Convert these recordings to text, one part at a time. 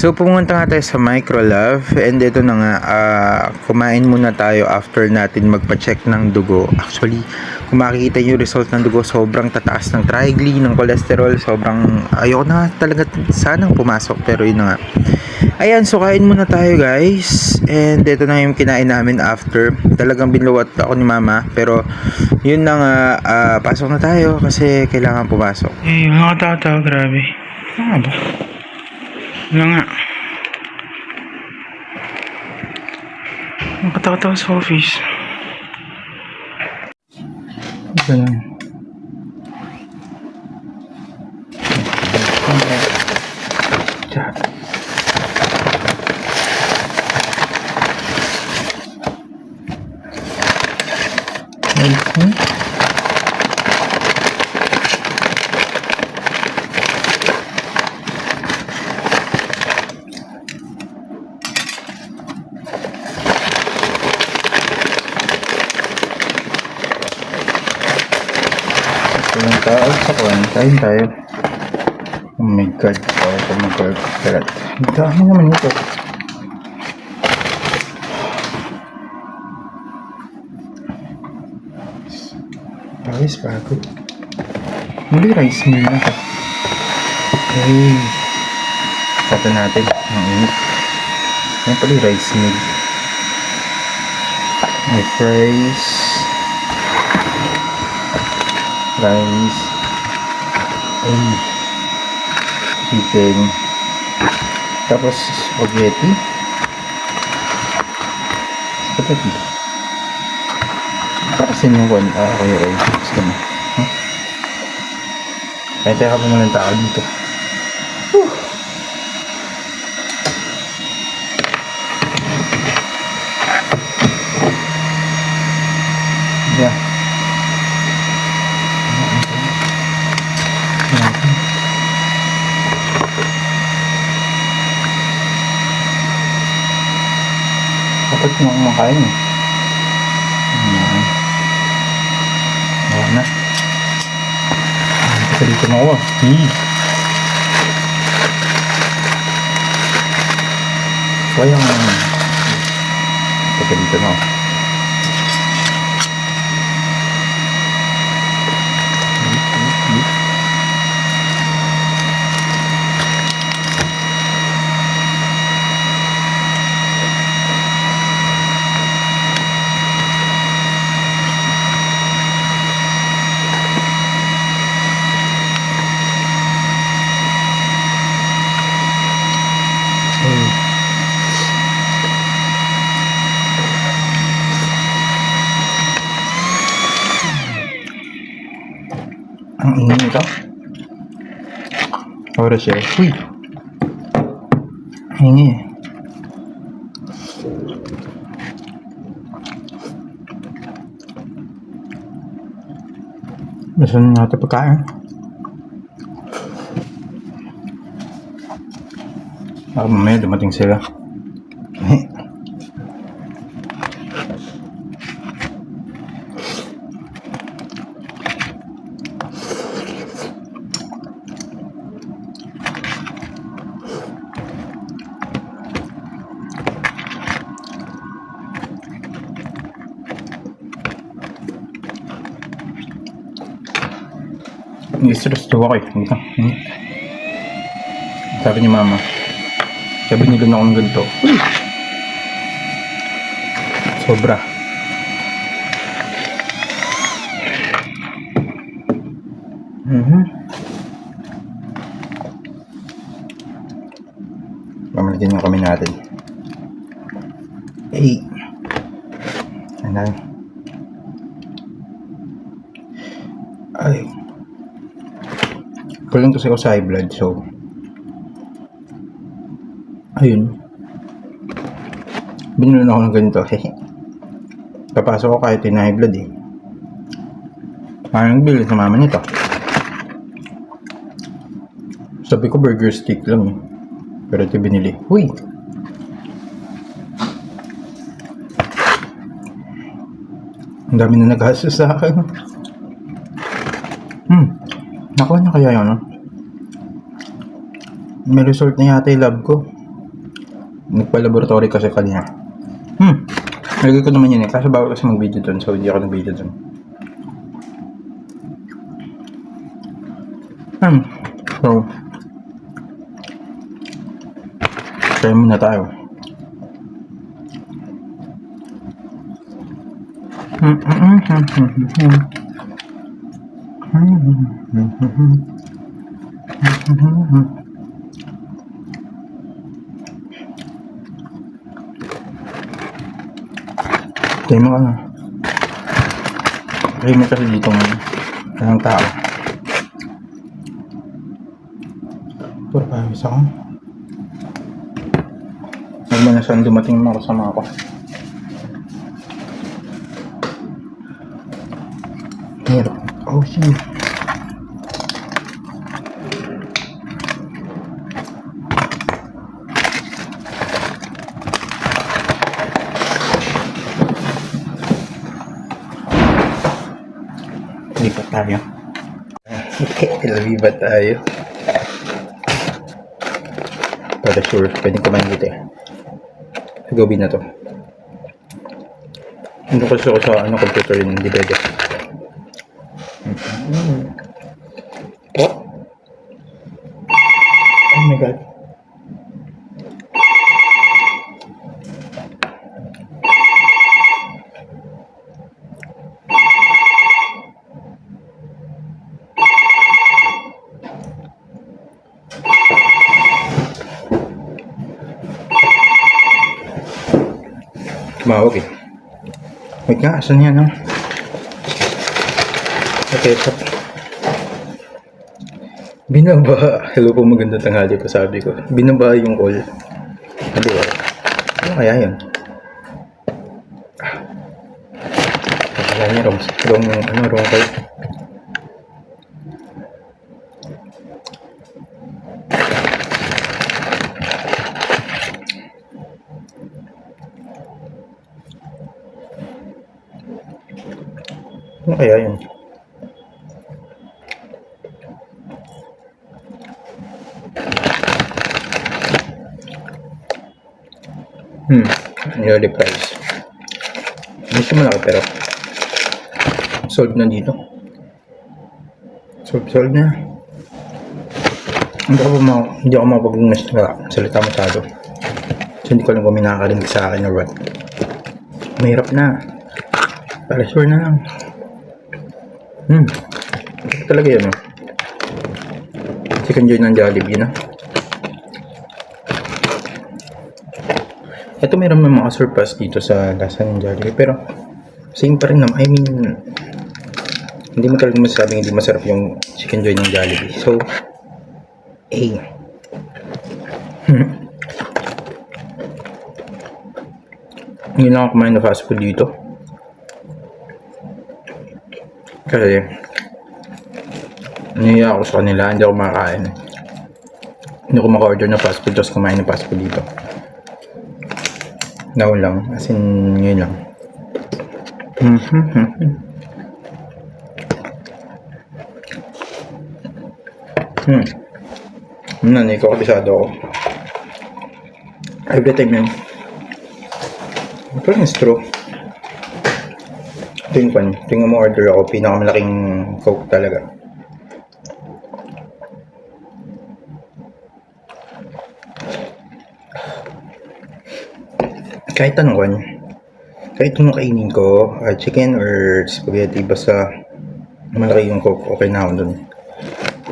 So pumunta nga tayo sa Microlove and ito na nga, kumain muna tayo after natin magpa-check ng dugo. Actually, kung makikita yung result ng dugo, sobrang tataas ng triglyceride, ng cholesterol, sobrang ayoko na talaga sanang pumasok, pero yun na nga. Ayan, so kain muna tayo guys, and ito na yung kinain namin after. Talagang binuwat ako ni mama, pero yun na nga, pasok na tayo kasi kailangan pumasok. Eh, mga tao, grabe. Ano ba? Wala nga. Nakatawa sa office. Ito lang. Chat. Walang tao sa kuwan. Kain tayo. Oh my god. Ako mag-karat. Ang dami naman ito. Pawis bago. Muli rice meal na ito. Okay. Kata natin. Ang init. Yan pala yung rice meal. May fries. Rice, chicken, tapos spaghetti, para sa inyo ko, okay, gusto mo, kaya tayo ka muna ng tao dito. Yeah. Dapat mo kumakain eh. Wala na. Kasi dito na ako. Kaya nga. Kasi dito na ako. Ang ingin ito. Oras siya. Uy! Hingi. Basta na natin pagkain. Mamaya dumating sila. Stress daw ako eh. Sabi ni mama. Sabi nila na akong ganito. Sobra. Pamalitin yung kami natin. Hey. Ano? Ay. Kulang kasi ako sa high blood, so ayun, binili na ako ng ganito. Papasok ko kahit yung high blood eh. Parang nagbili sa mama nito. Sabi ko burger stick lang eh, pero ito binili. Uy! Ang dami na nag-gastos sa akin. Nakuha na kaya yun, no? May result na yata yung lab ko. Nagpa-laboratory kasi kanina. Nalagay ko naman yun eh. Kasi bawal kasi mag-video dun. So, hindi ako nag-video dun. So, try muna tayo. Try mo ka na. Try mo kasi dito ng tao. Puro pawis ako. Huwag mo na saan dumating mga kasama ko. Hirap. Oh shit. Lipat tayo. Lipat tayo. Para sure, pwedeng kumain dito eh. Gabi na to. Hindi ko sa computer yun, hindi pwede. Oh my god. Tumawag eh. Wait nga, asan yan? Okay, so binaba. Hello po, magandang tanghali po, sabi ko. Binaba yung call. Hindi ba? Ano kaya yun? Kaya niya wrong call. Ano kaya yun? Yearly price. Medyo malaki pero solve na dito. Solve na. Hindi ako makapag-salita masyado. So hindi ko alam kung may nakakarinig sa akin or what. Mahirap na. Para sure na lang. Talaga yun, Chicken Joy ng Jollibee, Ito mayroon may mga surpass dito sa lasa ng Jollibee, pero same pa rin naman. I mean, hindi mo talaga masasabing hindi masarap yung Chicken Joy ng Jollibee. So, hindi lang ako kumain na fast food dito. Kasi niya ako sa kanila, hindi ako makakain. Hindi ako maka-order na fast food tapos kumain ng fast food dito. Now lang, as in ngayon lang. Hindi ko kabisado ako. Every time yun. Ito yung straw. Ito yung pan. Tingnan mo, order ako. Pinakamalaking Coke talaga. Kahit anong kan. Kahit anong kainin ko, chicken or spaghetti, basta malaki yung Coke, okay na ako dun.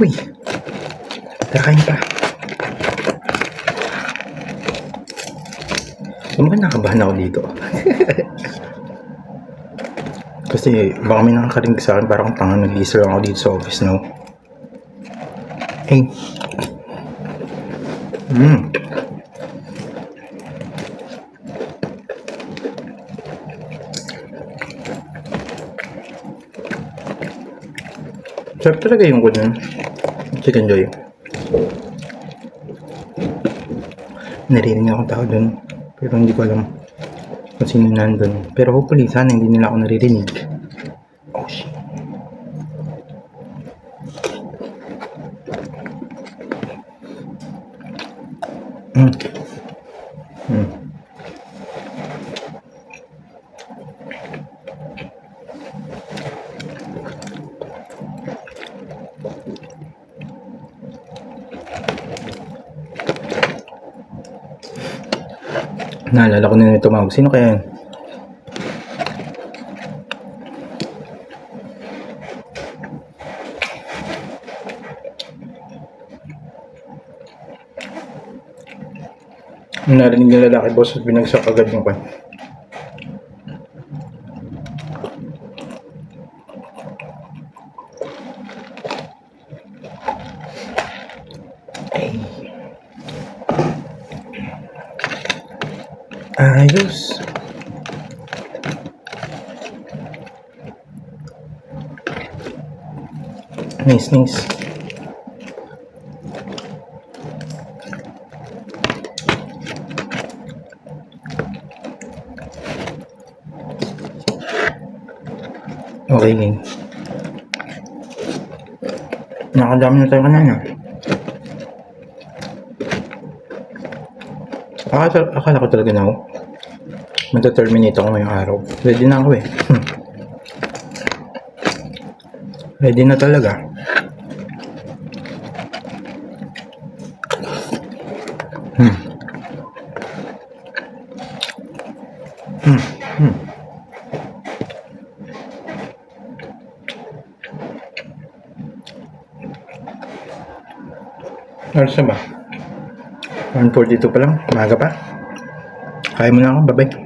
Uy! Kakain pa. Mukhang nakabahan ako dito. Kasi baka may nakakarinig sa akin, parang tanga, nag-lister lang ako dito sa office now. Hey. Sarap talaga yung ganun. Chicken Joy. Naririnig akong tao dun, pero hindi ko alam kung sino nandun. Pero hopefully, sana hindi nila ako naririnig. Oh shit. Hmm. Naalala ko na yung tumawag. Sino kaya yun? Narinig ng lalaki, boss, at binagsak agad yung kwan. Ayos. Nice, nice. Okay, game. Nakadami na tayo kanina. Akala ko talaga na ako. Magta-terminate ako ngayong araw. Ready na ako eh. Ready na talaga. Ano siya ba? 1:42 pa lang. Maga pa. Kaya mo na ako. Bye-bye.